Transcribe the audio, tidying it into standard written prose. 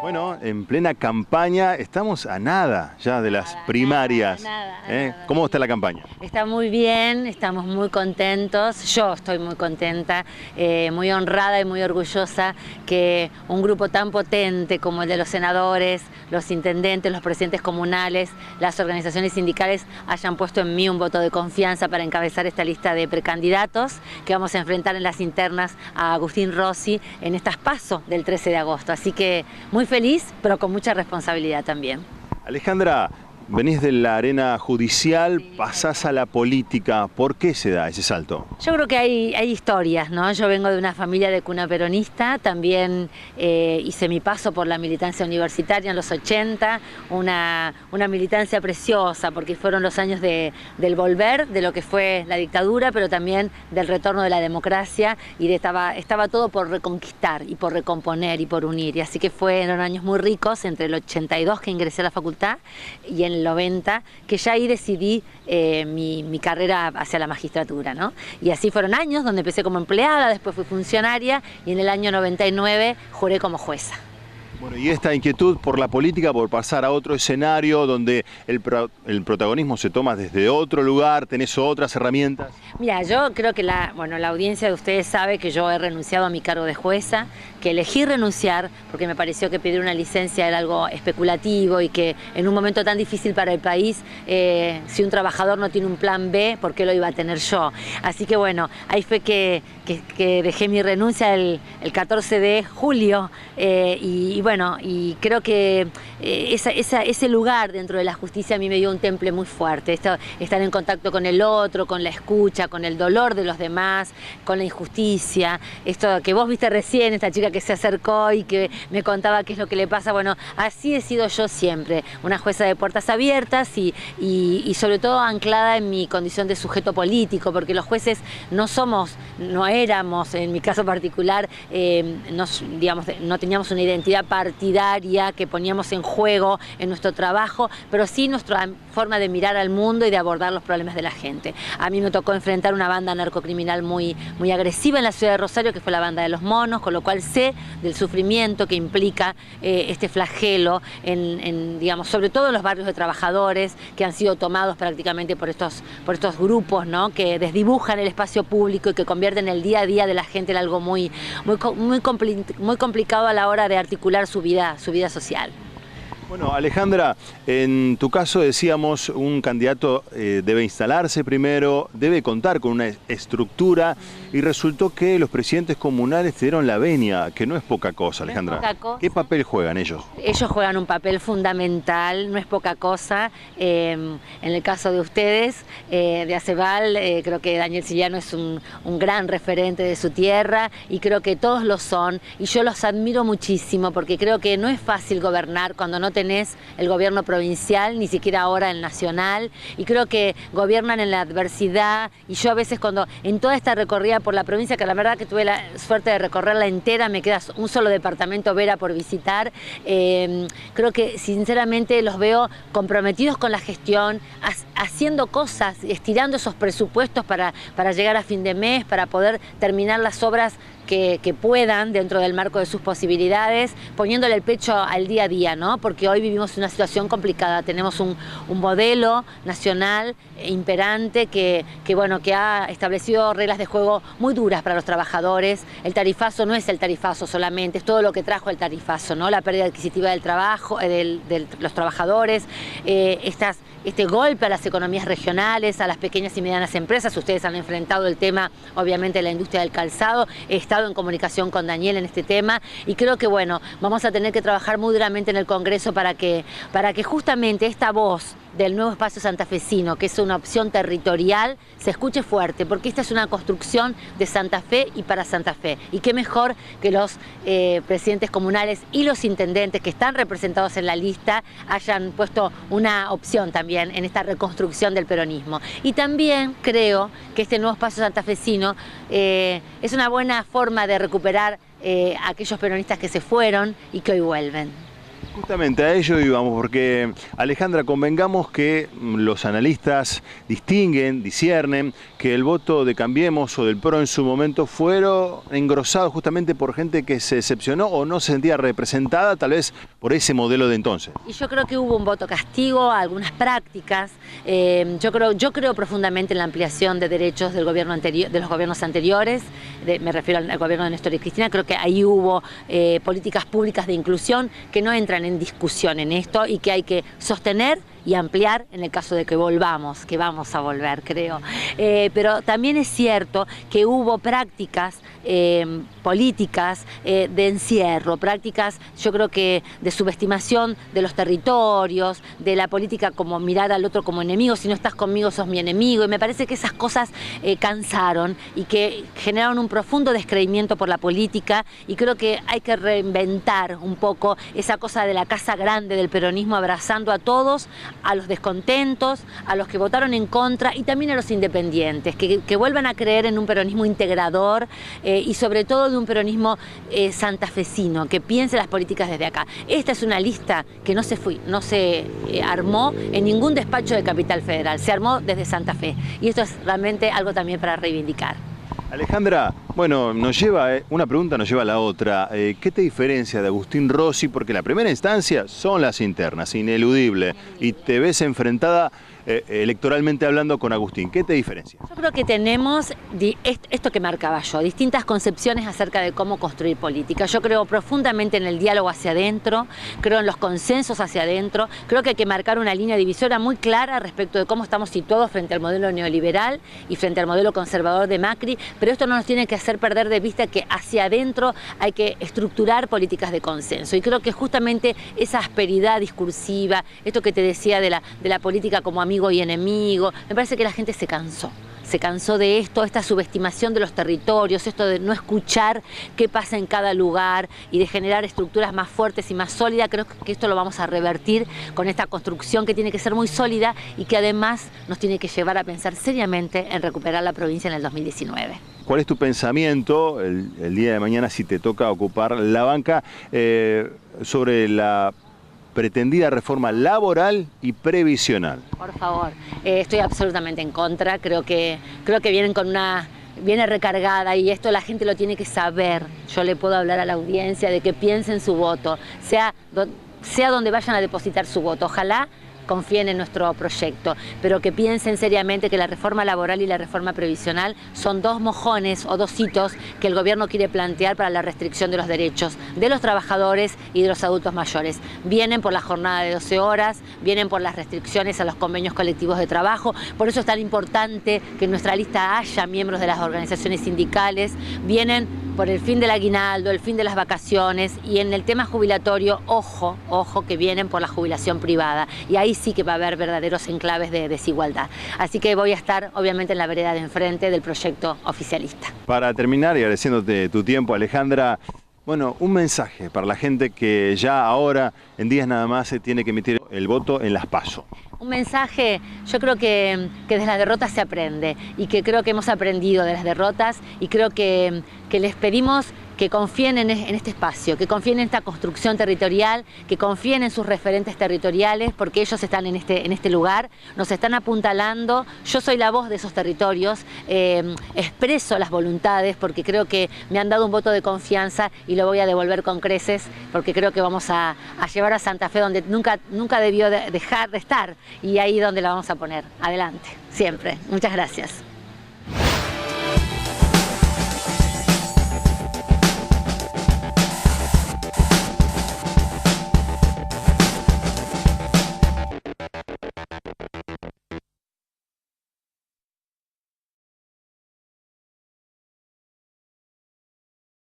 Bueno, en plena campaña, estamos a nada ya de las primarias. Nada. ¿Cómo está la campaña? Está muy bien, estamos muy contentos, yo estoy muy contenta, muy honrada y muy orgullosa que un grupo tan potente como el de los senadores, los intendentes, los presidentes comunales, las organizaciones sindicales hayan puesto en mí un voto de confianza para encabezar esta lista de precandidatos que vamos a enfrentar en las internas a Agustín Rossi en estas PASO del 13 de agosto. Así que muy feliz, pero con mucha responsabilidad también. Alejandra, venís de la arena judicial, pasás a la política. ¿Por qué se da ese salto? Yo creo que hay historias, ¿no? Yo vengo de una familia de cuna peronista, también hice mi paso por la militancia universitaria en los 80, una militancia preciosa, porque fueron los años del volver, de lo que fue la dictadura, pero también del retorno de la democracia, y estaba todo por reconquistar y por recomponer y por unir, y así que fueron años muy ricos, entre el 82 que ingresé a la facultad y en el 90, que ya ahí decidí mi carrera hacia la magistratura, ¿no? Y así fueron años donde empecé como empleada, después fui funcionaria y en el año 99 juré como jueza. Bueno, y esta inquietud por la política, por pasar a otro escenario donde el protagonismo se toma desde otro lugar, ¿tenés otras herramientas? Mira, yo creo que la audiencia de ustedes sabe que yo he renunciado a mi cargo de jueza, que elegí renunciar porque me pareció que pedir una licencia era algo especulativo y que en un momento tan difícil para el país, si un trabajador no tiene un plan B, ¿por qué lo iba a tener yo? Así que bueno, ahí fue que dejé mi renuncia el 14 de julio y bueno, y creo que ese lugar dentro de la justicia a mí me dio un temple muy fuerte, estar en contacto con el otro, con la escucha, con el dolor de los demás, con la injusticia, esto que vos viste recién, esta chica que se acercó y que me contaba qué es lo que le pasa. Bueno, así he sido yo siempre, una jueza de puertas abiertas y sobre todo anclada en mi condición de sujeto político, porque los jueces no éramos, en mi caso particular, no teníamos una identidad partidaria que poníamos en juego en nuestro trabajo, pero sí nuestra forma de mirar al mundo y de abordar los problemas de la gente. A mí me tocó enfrentar una banda narcocriminal muy agresiva en la ciudad de Rosario, que fue la banda de los monos, con lo cual sé del sufrimiento que implica este flagelo digamos, sobre todo en los barrios de trabajadores que han sido tomados prácticamente por estos grupos, ¿no? Que desdibujan el espacio público y que convierten el día a día de la gente en algo muy complicado a la hora de articular su vida social. Bueno, Alejandra, en tu caso decíamos, un candidato debe instalarse primero, debe contar con una estructura, y resultó que los presidentes comunales te dieron la venia, que no es poca cosa, Alejandra. No es poca cosa. ¿Qué papel juegan ellos? Ellos juegan un papel fundamental, no es poca cosa. En el caso de ustedes, de Acebal, creo que Daniel Sillano es un gran referente de su tierra y creo que todos lo son, y yo los admiro muchísimo porque creo que no es fácil gobernar cuando no tenés el gobierno provincial, ni siquiera ahora el nacional, y creo que gobiernan en la adversidad. Y yo a veces cuando en toda esta recorrida por la provincia, que la verdad que tuve la suerte de recorrerla entera, me queda un solo departamento Vera por visitar, creo que sinceramente los veo comprometidos con la gestión, haciendo cosas, estirando esos presupuestos para llegar a fin de mes, para poder terminar las obras que puedan dentro del marco de sus posibilidades, poniéndole el pecho al día a día, ¿no? Porque hoy vivimos una situación complicada, tenemos un modelo nacional imperante que ha establecido reglas de juego muy duras para los trabajadores. El tarifazo no es el tarifazo solamente, es todo lo que trajo el tarifazo, ¿no? La pérdida adquisitiva del trabajo, de los trabajadores, este golpe a las economías regionales, a las pequeñas y medianas empresas. Ustedes han enfrentado el tema, obviamente, de la industria del calzado. He estado en comunicación con Daniel en este tema y creo que, bueno, vamos a tener que trabajar muy duramente en el Congreso para que justamente esta voz del nuevo espacio santafesino, que es una opción territorial, se escuche fuerte, porque esta es una construcción de Santa Fe y para Santa Fe. Y qué mejor que los presidentes comunales y los intendentes que están representados en la lista hayan puesto una opción también en esta reconstrucción del peronismo. Y también creo que este nuevo espacio santafesino es una buena forma de recuperar a aquellos peronistas que se fueron y que hoy vuelven. Justamente a ello íbamos, porque Alejandra, convengamos que los analistas distinguen, disciernen, que el voto de Cambiemos o del PRO en su momento fueron engrosados justamente por gente que se decepcionó o no se sentía representada tal vez por ese modelo de entonces. Y yo creo que hubo un voto castigo a algunas prácticas. Yo creo profundamente en la ampliación de derechos del gobierno anterior, de los gobiernos anteriores, me refiero al gobierno de Néstor y Cristina. Creo que ahí hubo políticas públicas de inclusión que no entran en discusión en esto y que hay que sostener y ampliar en el caso de que volvamos, que vamos a volver, creo. Pero también es cierto que hubo prácticas políticas de encierro, prácticas, yo creo que de subestimación de los territorios, de la política como mirar al otro como enemigo, si no estás conmigo sos mi enemigo, y me parece que esas cosas cansaron y que generaron un profundo descreimiento por la política, y creo que hay que reinventar un poco esa cosa de la casa grande del peronismo, abrazando a todos, a los descontentos, a los que votaron en contra y también a los independientes, que vuelvan a creer en un peronismo integrador y sobre todo de un peronismo santafesino, que piense las políticas desde acá. Esta es una lista que no se armó en ningún despacho de Capital Federal, se armó desde Santa Fe, y esto es realmente algo también para reivindicar. Alejandra, bueno, una pregunta nos lleva a la otra. ¿Qué te diferencia de Agustín Rossi? Porque la primera instancia son las internas, ineludible, y te ves enfrentada electoralmente hablando con Agustín. ¿Qué te diferencia? Yo creo que tenemos esto que marcaba yo, distintas concepciones acerca de cómo construir política. Yo creo profundamente en el diálogo hacia adentro, creo en los consensos hacia adentro, creo que hay que marcar una línea divisoria muy clara respecto de cómo estamos situados frente al modelo neoliberal y frente al modelo conservador de Macri, pero esto no nos tiene que hacer perder de vista que hacia adentro hay que estructurar políticas de consenso, y creo que justamente esa asperidad discursiva, esto que te decía de la política como amigo y enemigo, me parece que la gente se cansó de esto, esta subestimación de los territorios, esto de no escuchar qué pasa en cada lugar y de generar estructuras más fuertes y más sólidas. Creo que esto lo vamos a revertir con esta construcción que tiene que ser muy sólida y que además nos tiene que llevar a pensar seriamente en recuperar la provincia en el 2019. ¿Cuál es tu pensamiento el día de mañana, si te toca ocupar la banca, sobre la pretendida reforma laboral y previsional? Por favor, estoy absolutamente en contra, creo que viene recargada, y esto la gente lo tiene que saber. Yo le puedo hablar a la audiencia de que piensen su voto, sea donde vayan a depositar su voto. Ojalá confíen en nuestro proyecto, pero que piensen seriamente que la reforma laboral y la reforma previsional son dos mojones o dos hitos que el gobierno quiere plantear para la restricción de los derechos de los trabajadores y de los adultos mayores. Vienen por la jornada de 12 horas, vienen por las restricciones a los convenios colectivos de trabajo, por eso es tan importante que en nuestra lista haya miembros de las organizaciones sindicales, vienen por el fin del aguinaldo, el fin de las vacaciones, y en el tema jubilatorio, ojo, que vienen por la jubilación privada, y ahí sí que va a haber verdaderos enclaves de desigualdad. Así que voy a estar obviamente en la vereda de enfrente del proyecto oficialista. Para terminar, y agradeciéndote tu tiempo, Alejandra, bueno, un mensaje para la gente que ya ahora, en días nada más, se tiene que emitir el voto en las PASO. Un mensaje, yo creo que de las derrotas se aprende, y que creo que hemos aprendido de las derrotas, y creo que les pedimos que confíen en este espacio, que confíen en esta construcción territorial, que confíen en sus referentes territoriales, porque ellos están en este lugar, nos están apuntalando. Yo soy la voz de esos territorios, expreso las voluntades porque creo que me han dado un voto de confianza y lo voy a devolver con creces, porque creo que vamos a llevar a Santa Fe donde nunca debió dejar de estar, y ahí donde la vamos a poner. Adelante, siempre. Muchas gracias.